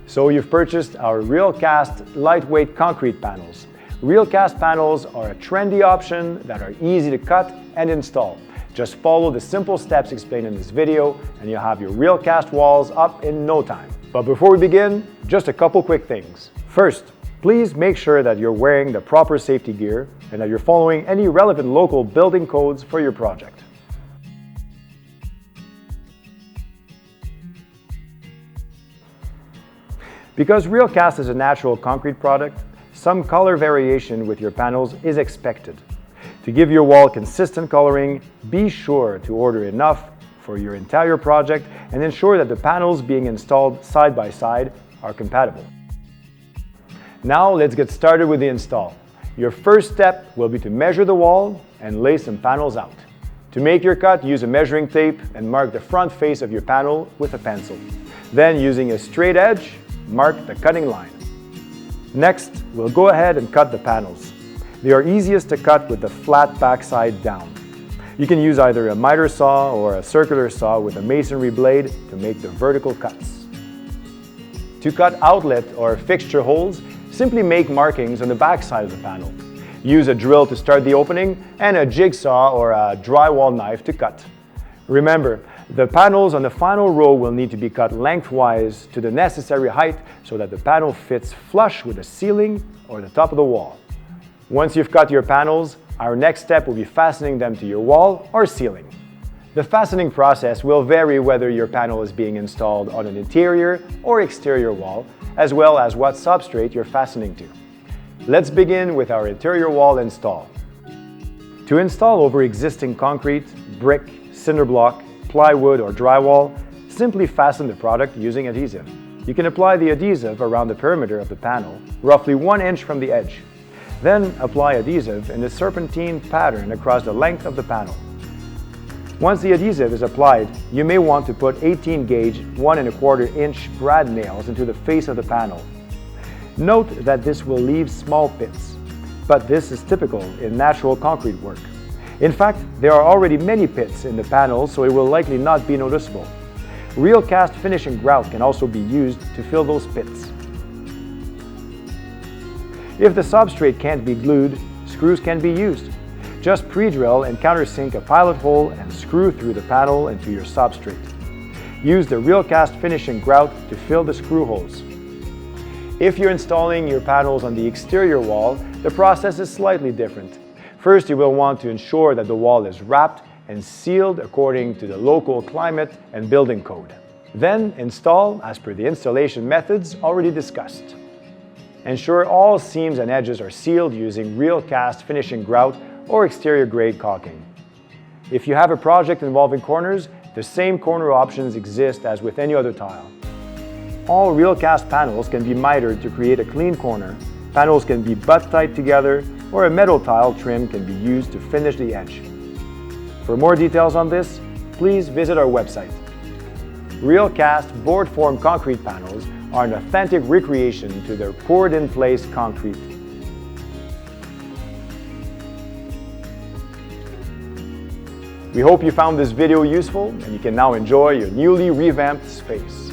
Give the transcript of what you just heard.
So you've purchased our RealCast lightweight concrete panels. RealCast panels are a trendy option that are easy to cut and install. Just follow the simple steps explained in this video and you'll have your RealCast walls up in no time. But before we begin, just a couple quick things. First, please make sure that you're wearing the proper safety gear and that you're following any relevant local building codes for your project. Because RealCast is a natural concrete product, some color variation with your panels is expected. To give your wall consistent coloring, be sure to order enough for your entire project and ensure that the panels being installed side by side are compatible. Now let's get started with the install. Your first step will be to measure the wall and lay some panels out. To make your cut, use a measuring tape and mark the front face of your panel with a pencil. Then, using a straight edge, mark the cutting line. Next, we'll go ahead and cut the panels. They are easiest to cut with the flat backside down. You can use either a miter saw or a circular saw with a masonry blade to make the vertical cuts. To cut outlet or fixture holes, simply make markings on the backside of the panel. Use a drill to start the opening and a jigsaw or a drywall knife to cut. Remember, the panels on the final row will need to be cut lengthwise to the necessary height so that the panel fits flush with the ceiling or the top of the wall. Once you've cut your panels, our next step will be fastening them to your wall or ceiling. The fastening process will vary whether your panel is being installed on an interior or exterior wall, as well as what substrate you're fastening to. Let's begin with our interior wall install. To install over existing concrete, brick, cinder block, plywood or drywall, simply fasten the product using adhesive. You can apply the adhesive around the perimeter of the panel, roughly 1 inch from the edge. Then apply adhesive in a serpentine pattern across the length of the panel. Once the adhesive is applied, you may want to put 18 gauge 1 1/4 inch brad nails into the face of the panel. Note that this will leave small pits, but this is typical in natural concrete work. In fact, there are already many pits in the panel, so it will likely not be noticeable. RealCast finishing grout can also be used to fill those pits. If the substrate can't be glued, screws can be used. Just pre-drill and countersink a pilot hole and screw through the panel into your substrate. Use the RealCast finishing grout to fill the screw holes. If you're installing your panels on the exterior wall, the process is slightly different. First, you will want to ensure that the wall is wrapped and sealed according to the local climate and building code. Then install as per the installation methods already discussed. Ensure all seams and edges are sealed using RealCast finishing grout or exterior grade caulking. If you have a project involving corners, the same corner options exist as with any other tile. All RealCast panels can be mitered to create a clean corner. Panels can be butt tight together, or a metal tile trim can be used to finish the edge. For more details on this, please visit our website. RealCast board form concrete panels are an authentic recreation to their poured in place concrete. We hope you found this video useful and you can now enjoy your newly revamped space.